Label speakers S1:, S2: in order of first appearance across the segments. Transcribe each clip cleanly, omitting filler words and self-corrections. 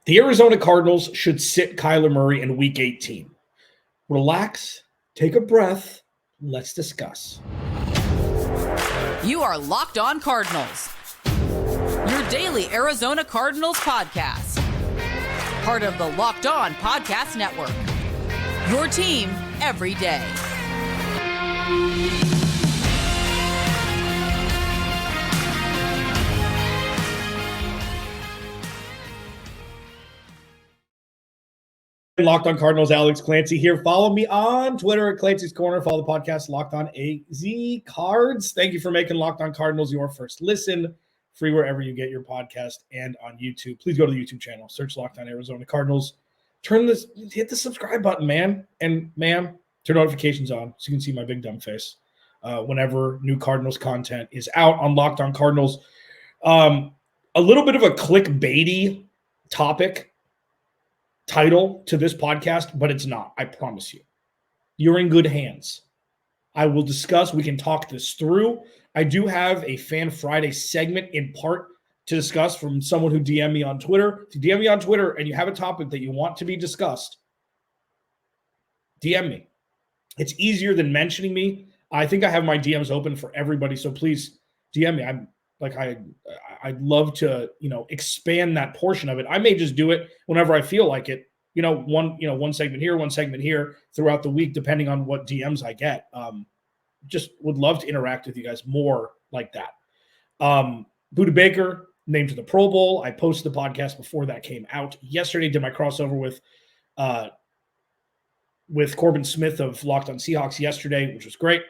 S1: The Arizona Cardinals should sit Kyler Murray in Week 18. Relax, take a breath, let's discuss.
S2: You are Locked On Cardinals, your daily Arizona Cardinals podcast. Part of the Locked On Podcast Network, your team every day.
S1: Locked On Cardinals, Alex Clancy here. Follow me on Twitter at Clancy's Corner. Follow the podcast Locked On AZ Cards. Thank you for making Locked On Cardinals your first listen. Free wherever you get your podcast and on YouTube. Please go to the YouTube channel. Search Locked On Arizona Cardinals. Hit the subscribe button, man. And ma'am, turn notifications on so you can see my big dumb face whenever new Cardinals content is out on Locked On Cardinals. A little bit of a clickbaity topic title to this podcast, but it's not. I promise you. You're in good hands. I will discuss. We can talk this through. I do have a Fan Friday segment in part to discuss from someone who DM'd me on Twitter. If you DM me on Twitter and you have a topic that you want to be discussed, DM me. It's easier than mentioning me. I think I have my DMs open for everybody, so please DM me. I'd love to, expand that portion of it. I may just do it whenever I feel like it. One segment here, one segment here throughout the week, depending on what DMs I get. Just would love to interact with you guys more like that. Budda Baker named to the Pro Bowl. I posted the podcast before that came out yesterday. Did my crossover with Corbin Smith of Locked On Seahawks yesterday, which was great.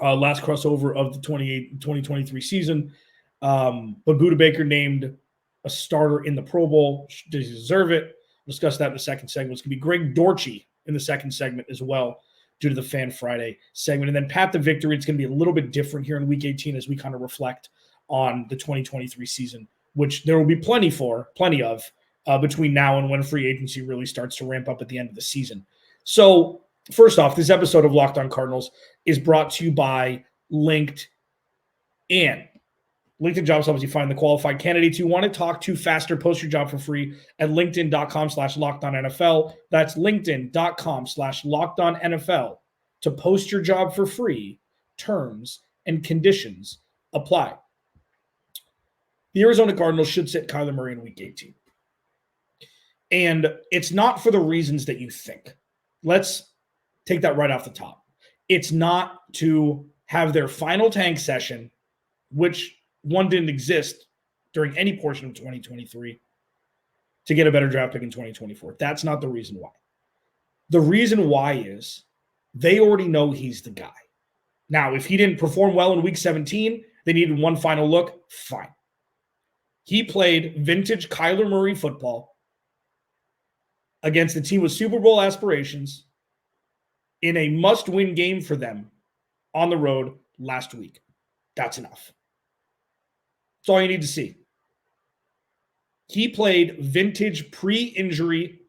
S1: Last crossover of the 2023 season. But Budda Baker named a starter in the Pro Bowl. Does he deserve it? We'll discuss that in the second segment. It's going to be Greg Dortch in the second segment as well, due to the Fan Friday segment. And then Pat the Victory. It's going to be a little bit different here in Week 18 as we kind of reflect on the 2023 season, which there will be plenty of between now and when free agency really starts to ramp up at the end of the season. So first off, this episode of Locked On Cardinals is brought to you by LinkedIn. LinkedIn Jobs helps you find the qualified candidates you want to talk to faster. Post your job for free at linkedin.com/LockedOnNFL. That's linkedin.com/LockedOnNFL to post your job for free. Terms and conditions apply. The Arizona Cardinals should sit Kyler Murray in Week 18. And it's not for the reasons that you think. Let's take that right off the top. It's not to have their final tank session, which one didn't exist during any portion of 2023, to get a better draft pick in 2024. That's not the reason why. The reason why is they already know he's the guy. Now, if he didn't perform well in Week 17, they needed one final look, fine. He played vintage Kyler Murray football against a team with Super Bowl aspirations in a must-win game for them on the road last week. That's enough. That's all you need to see. He played vintage pre-injury,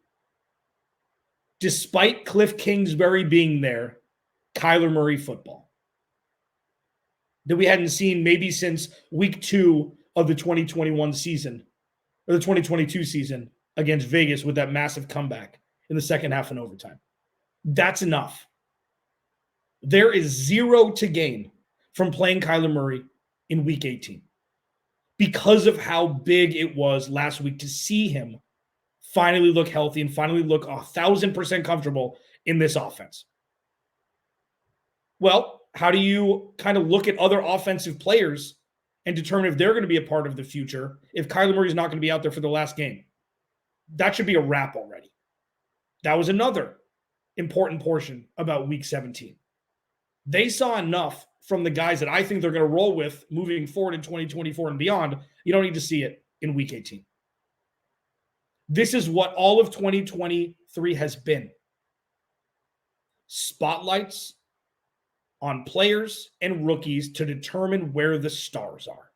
S1: despite Cliff Kingsbury being there, Kyler Murray football that we hadn't seen maybe since Week 2 of the 2021 season, or the 2022 season against Vegas with that massive comeback in the second half and overtime. That's enough. There is zero to gain from playing Kyler Murray in Week 18 because of how big it was last week to see him finally look healthy and finally look 1,000% comfortable in this offense. Well, how do you kind of look at other offensive players and determine if they're going to be a part of the future if Kyler Murray is not going to be out there for the last game? That should be a wrap already. That was another important portion about Week 17. They saw enough from the guys that I think they're going to roll with moving forward in 2024 and beyond. You don't need to see it in Week 18. This is what all of 2023 has been. Spotlights on players and rookies to determine where the stars are.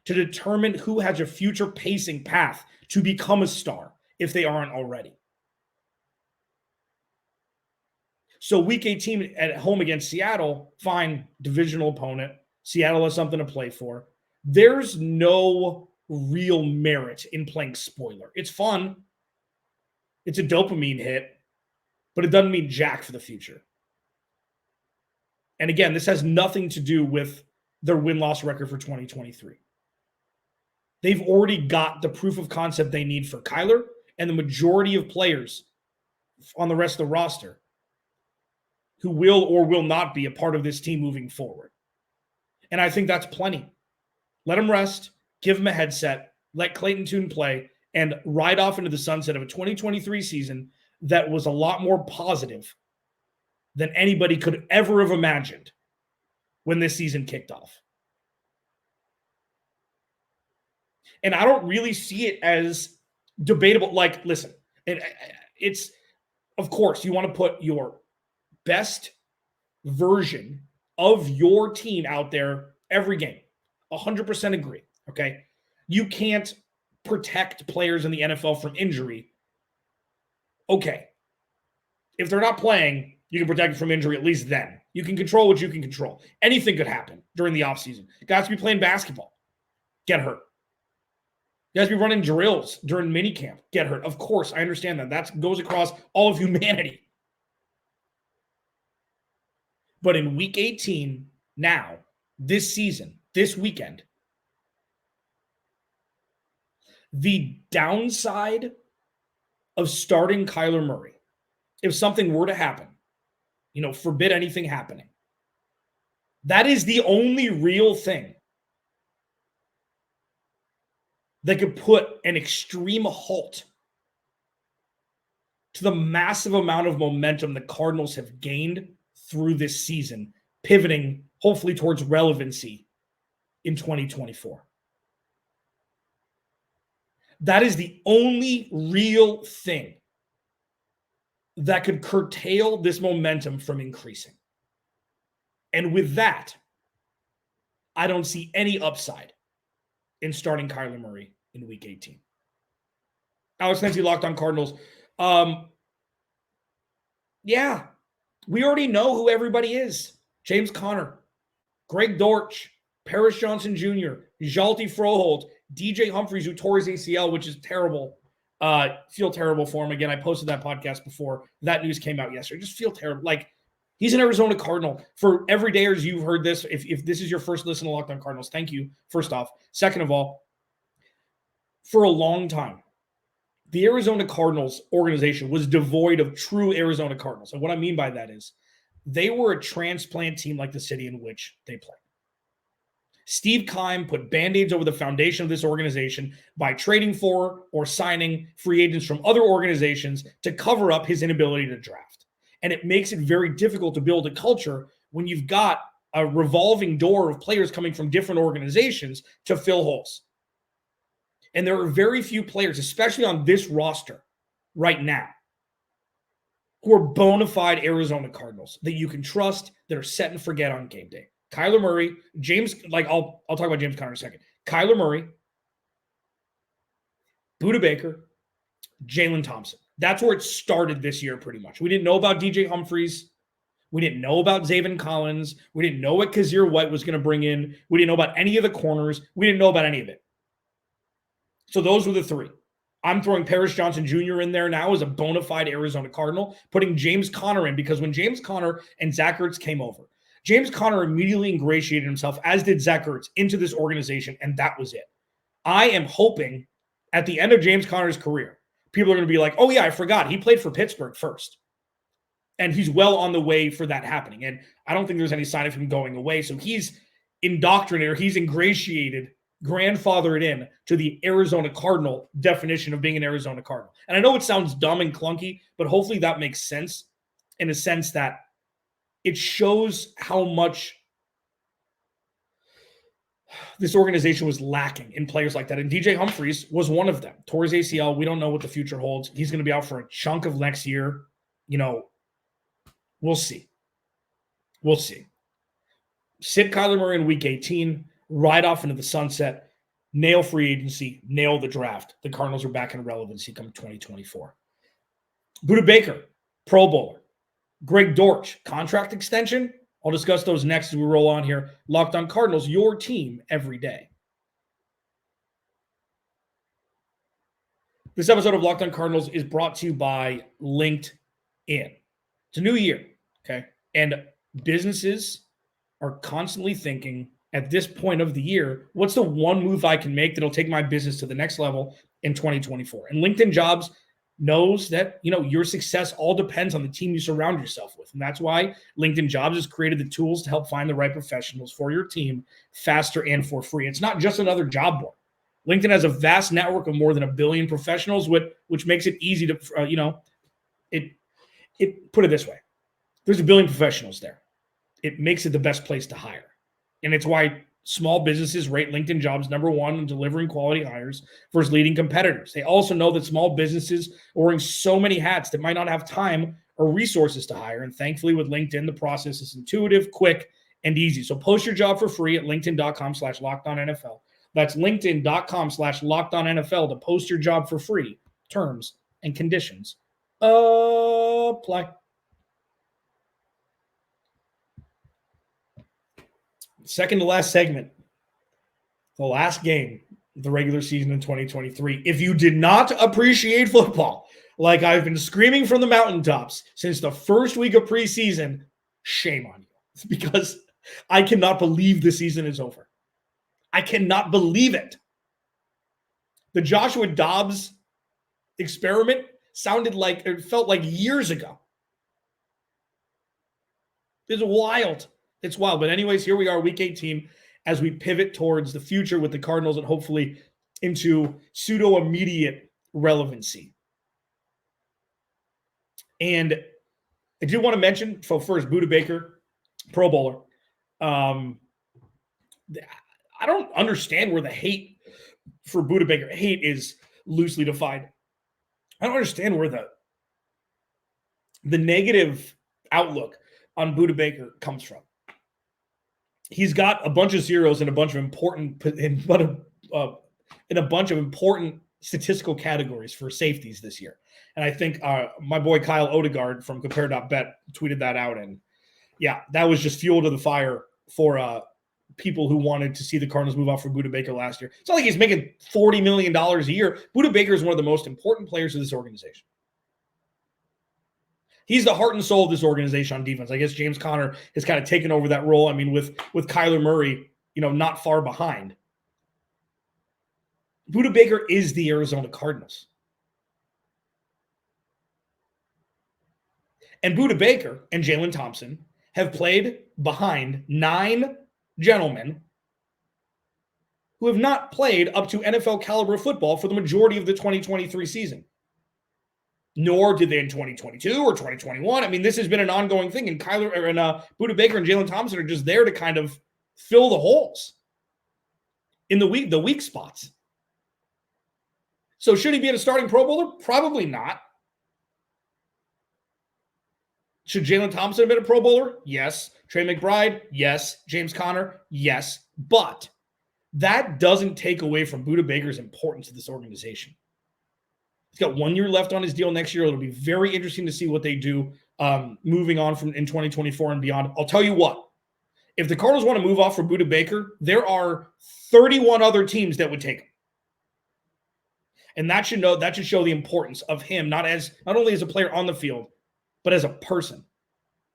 S1: To determine who has a future pacing path to become a star if they aren't already. So Week 18 at home against Seattle, fine, divisional opponent. Seattle has something to play for. There's no real merit in playing spoiler. It's fun. It's a dopamine hit, but it doesn't mean jack for the future. And again, this has nothing to do with their win-loss record for 2023. They've already got the proof of concept they need for Kyler and the majority of players on the rest of the roster who will or will not be a part of this team moving forward. And I think that's plenty. Let them rest, give them a headset, let Clayton Tune play, and ride off into the sunset of a 2023 season that was a lot more positive than anybody could ever have imagined when this season kicked off. And I don't really see it as debatable. Like, listen, it's, of course, you want to put your best version of your team out there every game. 100% agree, okay? You can't protect players in the NFL from injury. Okay. If they're not playing, you can protect them from injury at least then. You can control what you can control. Anything could happen during the offseason. Guys be playing basketball, get hurt. Guys be running drills during minicamp, get hurt. Of course, I understand that. That goes across all of humanity. But in week 18, now, this season, this weekend, the downside of starting Kyler Murray, if something were to happen, forbid anything happening, that is the only real thing that could put an extreme halt to the massive amount of momentum the Cardinals have gained through this season, pivoting hopefully towards relevancy in 2024. That is the only real thing that could curtail this momentum from increasing. And with that, I don't see any upside in starting Kyler Murray in week 18. Alex Nancy, Locked On Cardinals. Yeah, we already know who everybody is. James Conner, Greg Dortch, Paris Johnson Jr., Hjalte Froholt, DJ Humphries, who tore his ACL, which is terrible. Feel terrible for him. Again, I posted that podcast before that news came out yesterday. Just feel terrible. Like, he's an Arizona Cardinal. For everydayers, you've heard this. If this is your first listen to Locked On Cardinals, thank you, first off. Second of all, for a long time, the Arizona Cardinals organization was devoid of true Arizona Cardinals. And what I mean by that is they were a transplant team like the city in which they play. Steve Keim put Band-Aids over the foundation of this organization by trading for or signing free agents from other organizations to cover up his inability to draft. And it makes it very difficult to build a culture when you've got a revolving door of players coming from different organizations to fill holes. And there are very few players, especially on this roster right now, who are bona fide Arizona Cardinals that you can trust, that are set and forget on game day. Kyler Murray, I'll talk about James Conner in a second. Kyler Murray, Budda Baker, Jalen Thompson. That's where it started this year pretty much. We didn't know about DJ Humphries. We didn't know about Zaven Collins. We didn't know what Kazir White was going to bring in. We didn't know about any of the corners. We didn't know about any of it. So those were the three. I'm throwing Paris Johnson Jr. in there now as a bona fide Arizona Cardinal, putting James Conner in because when James Conner and Zach Ertz came over, James Conner immediately ingratiated himself, as did Zach Ertz, into this organization, and that was it. I am hoping at the end of James Conner's career, people are going to be like, oh yeah, I forgot. He played for Pittsburgh first. And he's well on the way for that happening. And I don't think there's any sign of him going away. So he's indoctrinated, or he's ingratiated, grandfathered in to the Arizona Cardinal definition of being an Arizona Cardinal. And I know it sounds dumb and clunky, but hopefully that makes sense in a sense that it shows how much this organization was lacking in players like that. And DJ Humphries was one of them. Tore his ACL. We don't know what the future holds. He's going to be out for a chunk of next year. We'll see. We'll see. Sit Kyler Murray in week 18, ride off into the sunset, nail free agency, nail the draft. The Cardinals are back in relevancy come 2024. Budda Baker, Pro Bowler. Greg Dortch, contract extension. I'll discuss those next as we roll on here. Locked On Cardinals, your team every day. This episode of Locked On Cardinals is brought to you by LinkedIn. It's a new year, okay? And businesses are constantly thinking at this point of the year, what's the one move I can make that'll take my business to the next level in 2024? And LinkedIn Jobs knows that, your success all depends on the team you surround yourself with. And that's why LinkedIn Jobs has created the tools to help find the right professionals for your team faster and for free. It's not just another job board. LinkedIn has a vast network of more than 1 billion professionals, which makes it easy to, put it this way. There's 1 billion professionals there. It makes it the best place to hire. And it's why small businesses rate LinkedIn Jobs number one in delivering quality hires versus leading competitors. They also know that small businesses are wearing so many hats that might not have time or resources to hire. And thankfully with LinkedIn, the process is intuitive, quick, and easy. So post your job for free at linkedin.com/LockedOnNFL. That's linkedin.com/LockedOnNFL to post your job for free. Terms and conditions apply. Second to last segment, the last game of the regular season in 2023. If you did not appreciate football, like I've been screaming from the mountaintops since the first week of preseason, shame on you. It's because I cannot believe the season is over. I cannot believe it. The Joshua Dobbs experiment felt like years ago. It's wild. It's wild. But anyways, here we are, week 18, as we pivot towards the future with the Cardinals and hopefully into pseudo-immediate relevancy. And I do want to mention, so first, Budda Baker, Pro Bowler. I don't understand where the hate for Budda Baker, hate is loosely defined. I don't understand where the negative outlook on Budda Baker comes from. He's got a bunch of zeros in a bunch of important statistical categories for safeties this year. And I think my boy Kyle Odegaard from Compare.bet tweeted that out. And yeah, that was just fuel to the fire for people who wanted to see the Cardinals move off for Budda Baker last year. It's not like he's making $40 million a year. Budda Baker is one of the most important players of this organization. He's the heart and soul of this organization on defense. I guess James Conner has kind of taken over that role. I mean, with Kyler Murray, not far behind. Budda Baker is the Arizona Cardinals. And Budda Baker and Jalen Thompson have played behind 9 gentlemen who have not played up to NFL caliber football for the majority of the 2023 season. Nor did they in 2022 or 2021. I mean, this has been an ongoing thing, and Budda Baker and Jalen Thompson are just there to kind of fill the holes in the weak spots. So should he be a starting Pro Bowler? Probably not. Should Jalen Thompson have been a Pro Bowler? Yes. Trey McBride? Yes. James Conner? Yes. But that doesn't take away from Budda Baker's importance to this organization. He's got 1 year left on his deal next year. It'll be very interesting to see what they do moving on from in 2024 and beyond. I'll tell you what. If the Cardinals want to move off for Budda Baker, there are 31 other teams that would take him. And that should show the importance of him, not only as a player on the field, but as a person.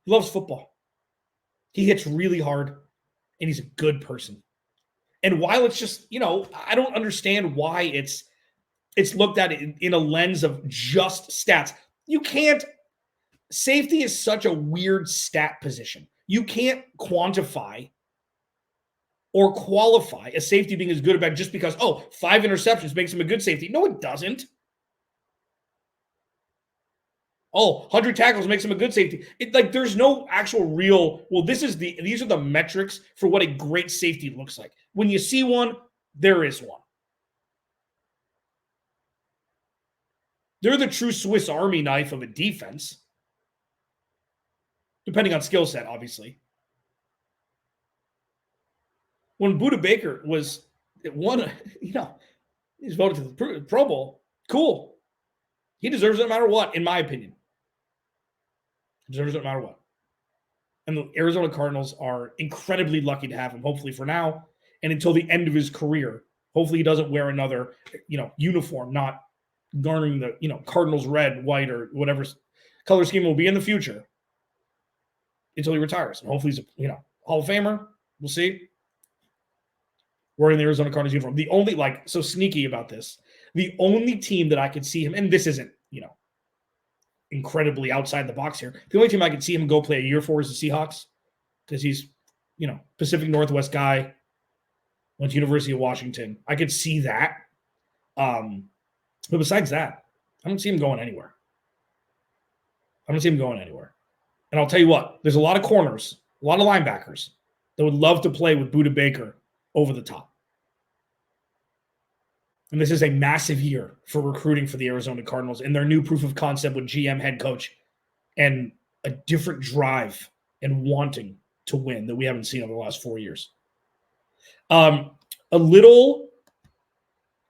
S1: He loves football. He hits really hard, and he's a good person. And while it's just, I don't understand why it's looked at in a lens of just stats. Safety is such a weird stat position. You can't quantify or qualify a safety being as good or bad just because, 5 interceptions makes him a good safety. No, it doesn't. 100 tackles makes him a good safety. There's no actual real, these are the metrics for what a great safety looks like. When you see one, there is one. They're the true Swiss Army knife of a defense. Depending on skill set, obviously. When Budda Baker he's voted to the Pro Bowl, cool. He deserves it no matter what, in my opinion. He deserves it no matter what. And the Arizona Cardinals are incredibly lucky to have him, hopefully for now, and until the end of his career. Hopefully he doesn't wear another, uniform, not garnering the, Cardinals red, white, or whatever color scheme will be in the future until he retires. And hopefully he's a, Hall of Famer. We'll see. Wearing the Arizona Cardinals uniform. The only, so sneaky about this, the only team that I could see him, and this isn't, incredibly outside the box here. The only team I could see him go play a year for is the Seahawks, because he's, Pacific Northwest guy, went to University of Washington. I could see that. But besides that, I don't see him going anywhere. And I'll tell you what, there's a lot of corners, a lot of linebackers that would love to play with Budda Baker over the top. And this is a massive year for recruiting for the Arizona Cardinals and their new proof of concept with GM, head coach, and a different drive and wanting to win that we haven't seen over the last 4 years. A little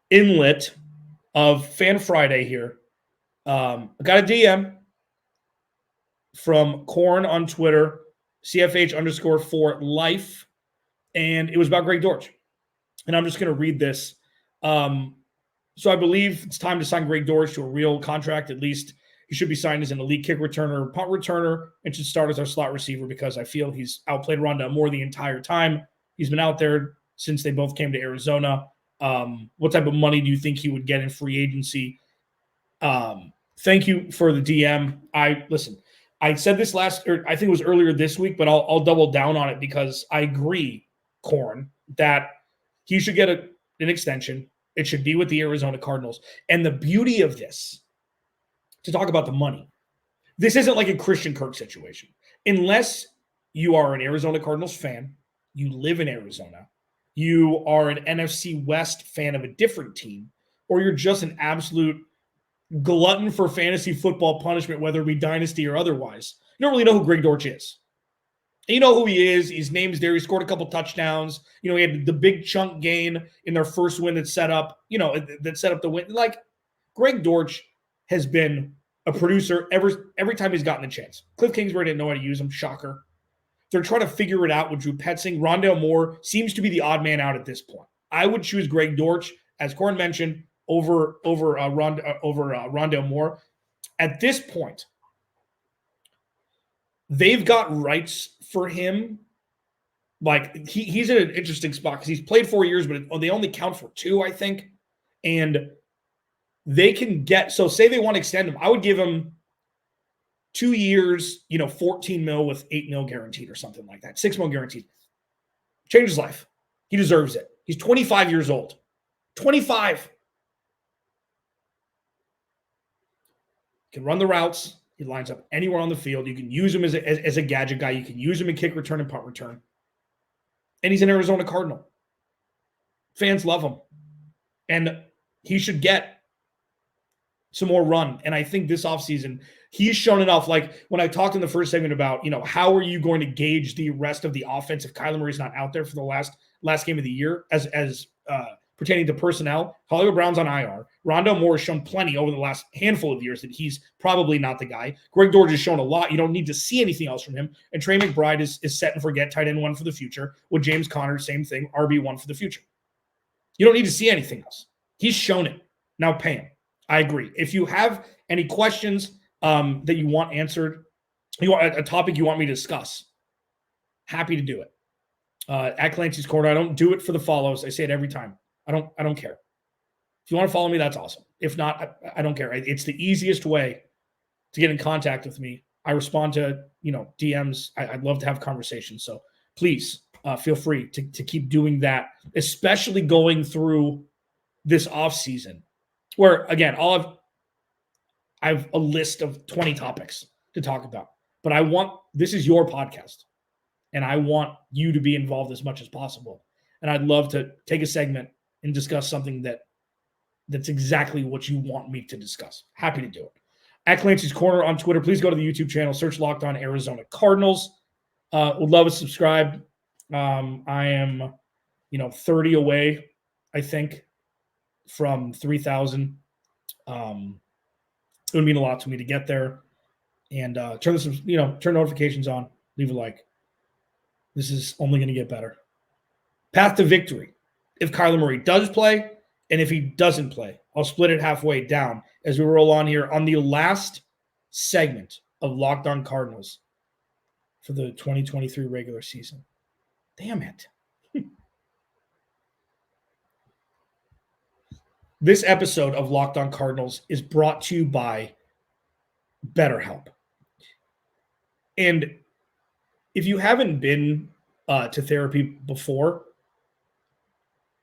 S1: inlet of Fan Friday here. I got a DM from Corn on Twitter, CFH_for life, and it was about Greg Dortch. And I'm just going to read this. So I believe it's time to sign Greg Dortch to a real contract. At least he should be signed as an elite kick returner, punt returner, and should start as our slot receiver because I feel he's outplayed Rondale Moore the entire time. He's been out there since they both came to Arizona. What type of money do you think he would get in free agency? Thank you for the DM. I said this I think it was earlier this week, but I'll double down on it because I agree, Corn, that he should get an extension. It should be with the Arizona Cardinals. And the beauty of this, to talk about the money, this isn't like a Christian Kirk situation. Unless you are an Arizona Cardinals fan, you live in Arizona, you are an NFC West fan of a different team, or you're just an absolute glutton for fantasy football punishment, whether it be dynasty or otherwise, you don't really know who Greg Dortch is. And you know who he is. His name's there. He scored a couple touchdowns. He had the big chunk gain in their first win that set up the win. Like, Greg Dortch has been a producer every time he's gotten a chance. Cliff Kingsbury didn't know how to use him. Shocker. They're trying to figure it out with Drew Petzing. Rondale Moore seems to be the odd man out at this point. I would choose Greg Dortch, as Corn mentioned, over Rondale Moore. At this point, they've got rights for him. Like, he's in an interesting spot because he's played 4 years, but they only count for 2, I think. And they can get, so say they want to extend him, I would give him 2 years, $14 million with $8 million guaranteed or something like that. $6 million guaranteed. Change his life. He deserves it. He's 25 years old. 25. Can run the routes. He lines up anywhere on the field. You can use him as a gadget guy. You can use him in kick return and punt return. And he's an Arizona Cardinal. Fans love him. And he should get some more run. And I think this offseason, he's shown enough. Like, when I talked in the first segment about, how are you going to gauge the rest of the offense if Kyler Murray's not out there for the last game of the year as pertaining to personnel. Hollywood Brown's on IR. Rondale Moore has shown plenty over the last handful of years that he's probably not the guy. Greg Dortch has shown a lot. You don't need to see anything else from him. And Trey McBride is set and forget tight end 1 for the future. With James Conner, same thing, RB1 for the future. You don't need to see anything else. He's shown it. Now pay him. I agree. If you have any questions that you want answered, you want a topic you want me to discuss, happy to do it. At Clancy's Corner, I don't do it for the follows. I say it every time. I don't care. If you want to follow me, that's awesome. If not, I don't care. It's the easiest way to get in contact with me. I respond to, DMs. I'd love to have conversations. So please feel free to keep doing that, especially going through this offseason where, again, I have a list of 20 topics to talk about, but this is your podcast and I want you to be involved as much as possible. And I'd love to take a segment and discuss something that's exactly what you want me to discuss. Happy to do it. At Clancy's Corner on Twitter, please go to the YouTube channel, search Locked On Arizona Cardinals. Would love to subscribe. I am, 30 away, I think, from 3,000. It would mean a lot to me to get there. And turn notifications on, leave a like. This is only going to get better. Path to victory. If Kyler Murray does play, And if he doesn't play, I'll split it halfway down as we roll on here on the last segment of Locked On Cardinals for the 2023 regular season. Damn it. This episode of Locked On Cardinals is brought to you by BetterHelp. And if you haven't been to therapy before,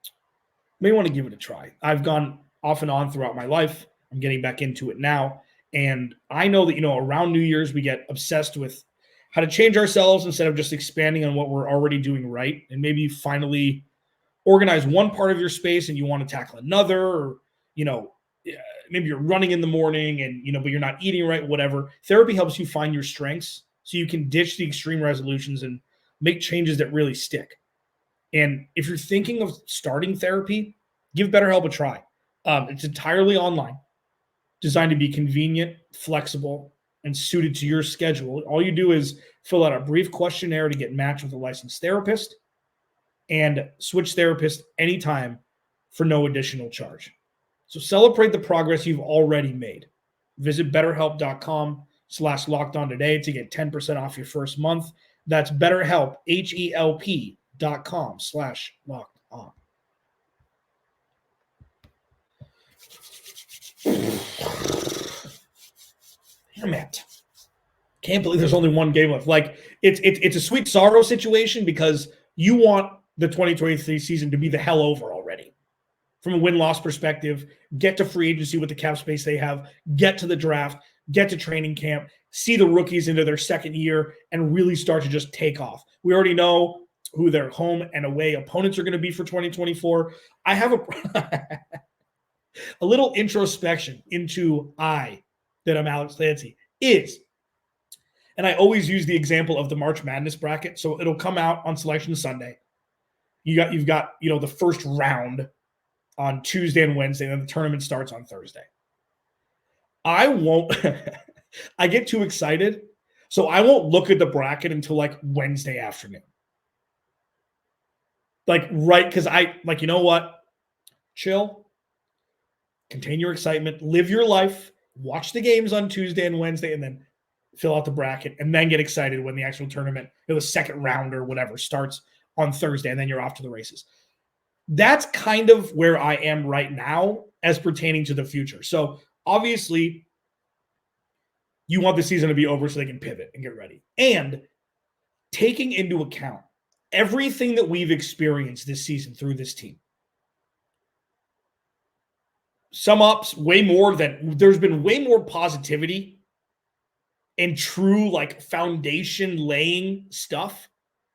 S1: you may want to give it a try. I've gone off and on throughout my life. I'm getting back into it now. And I know that, around New Year's, we get obsessed with how to change ourselves instead of just expanding on what we're already doing right. And maybe you finally organize one part of your space and you want to tackle another, or, maybe you're running in the morning and, but you're not eating right, whatever. Therapy helps you find your strengths so you can ditch the extreme resolutions and make changes that really stick. And if you're thinking of starting therapy, give BetterHelp a try. It's entirely online, designed to be convenient, flexible, and suited to your schedule. All you do is fill out a brief questionnaire to get matched with a licensed therapist and switch therapists anytime for no additional charge. So celebrate the progress you've already made. Visit BetterHelp.com/lockedon today to get 10% off your first month. That's BetterHelp, HELP.com/lockedon. Damn it. Can't believe there's only one game left. Like, it's a sweet sorrow situation because you want the 2023 season to be the hell over already. From a win-loss perspective, get to free agency with the cap space they have, get to the draft, get to training camp, see the rookies into their second year, and really start to just take off. We already know who their home and away opponents are going to be for 2024. I have a little introspection into that I'm Alex Clancy is, and I always use the example of the March Madness bracket. So it'll come out on Selection Sunday. You've got the first round on Tuesday and Wednesday, and then the tournament starts on Thursday. I get too excited, so I won't look at the bracket until like Wednesday afternoon. Because you know what? Chill, contain your excitement, live your life, watch the games on Tuesday and Wednesday, and then fill out the bracket, and then get excited when the actual tournament, the second round or whatever, starts on Thursday, and then you're off to the races. That's kind of where I am right now as pertaining to the future. So obviously, you want the season to be over so they can pivot and get ready. And taking into account everything that we've experienced this season through this team, some ups, there's been way more positivity and true foundation laying stuff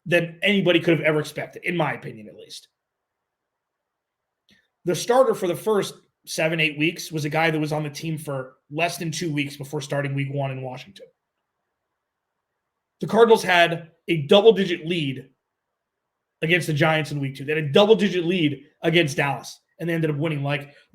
S1: than anybody could have ever expected, in my opinion, at least. The starter for the first 7-8 weeks was a guy that was on the team for less than 2 weeks before starting week 1 in Washington. The Cardinals had a double-digit lead against the Giants in week 2. They had a double-digit lead against Dallas, and they ended up winning.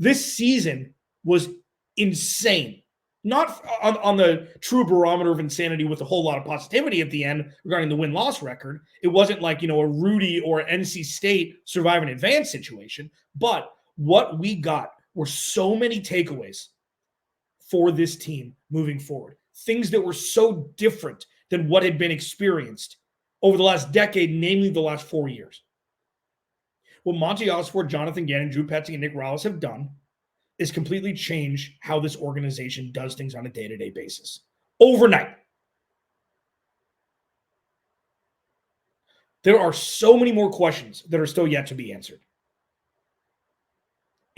S1: This season was insane. Not on the true barometer of insanity with a whole lot of positivity at the end regarding the win-loss record. It wasn't a Rudy or NC State survive and advance situation. But what we got were so many takeaways for this team moving forward. Things that were so different than what had been experienced over the last decade, namely the last 4 years. What Monty Osborne, Jonathan Gannon, Drew Petzing, and Nick Rallis have done is completely change how this organization does things on a day-to-day basis. Overnight. There are so many more questions that are still yet to be answered.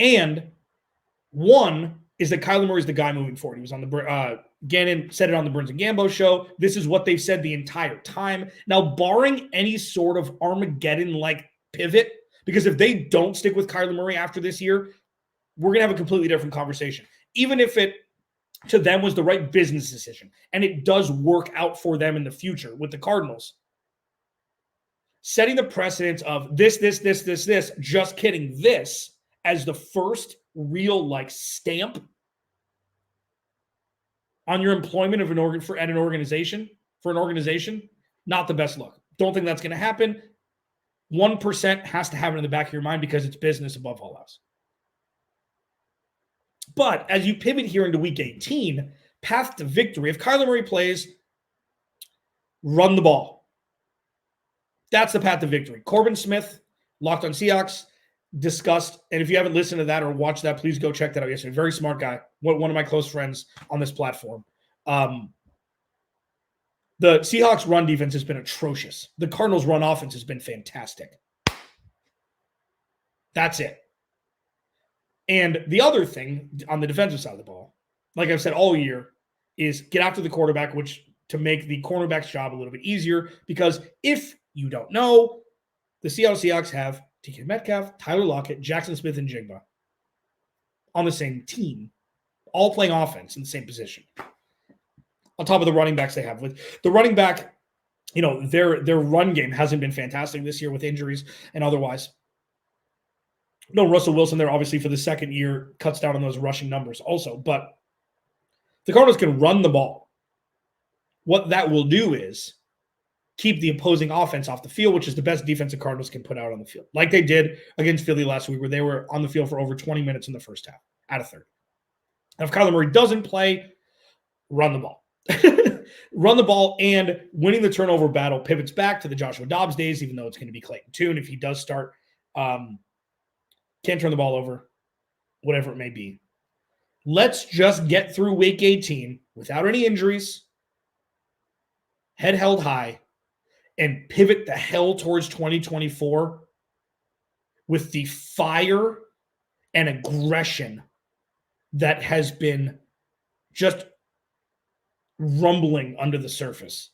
S1: And one is that Kyler Murray is the guy moving forward. He was on the Gannon said it on the Burns and Gambo show. This is what they've said the entire time. Now, barring any sort of Armageddon-like pivot, because if they don't stick with Kyler Murray after this year, we're going to have a completely different conversation. Even if it, to them, was the right business decision, and it does work out for them in the future with the Cardinals. Setting the precedence of this, just kidding, this as the first real stamp on your employment of an organization, not the best look. Don't think that's going to happen. 1% has to have it in the back of your mind because it's business above all else. But as you pivot here into week 18, path to victory, if Kyler Murray plays, run the ball. That's the path to victory. Corbin Smith, Locked on Seahawks, discussed, and if you haven't listened to that or watched that, please go check that out yesterday. Very smart guy, one of my close friends on this platform. The Seahawks run defense has been atrocious. The Cardinals run offense has been fantastic. That's it. And the other thing on the defensive side of the ball, like I've said all year, is get after the quarterback, which to make the cornerback's job a little bit easier, because if you don't know, the Seattle Seahawks have DK Metcalf, Tyler Lockett, Jackson Smith, and Jigba on the same team, all playing offense in the same position. On top of the running backs they have. With the running back, their run game hasn't been fantastic this year with injuries and otherwise. No, Russell Wilson there, obviously, for the second year, cuts down on those rushing numbers also. But the Cardinals can run the ball. What that will do is keep the opposing offense off the field, which is the best defense the Cardinals can put out on the field, like they did against Philly last week, where they were on the field for over 20 minutes in the first half out of 30. And if Kyler Murray doesn't play, run the ball. Run the ball, and winning the turnover battle pivots back to the Joshua Dobbs days, even though it's going to be Clayton Tune if he does start. Can't turn the ball over, whatever it may be. Let's just get through week 18 without any injuries, head held high, and pivot the hell towards 2024 with the fire and aggression that has been just rumbling under the surface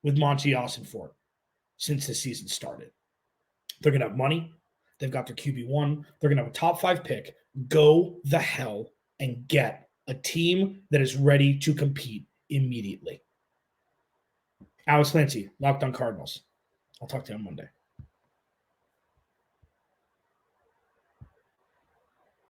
S1: with Monty Ossenfort since the season started. They're going to have money. They've got their QB1. They're going to have a top 5 pick. Go the hell and get a team that is ready to compete immediately. Alex Clancy, Locked on Cardinals. I'll talk to you on Monday.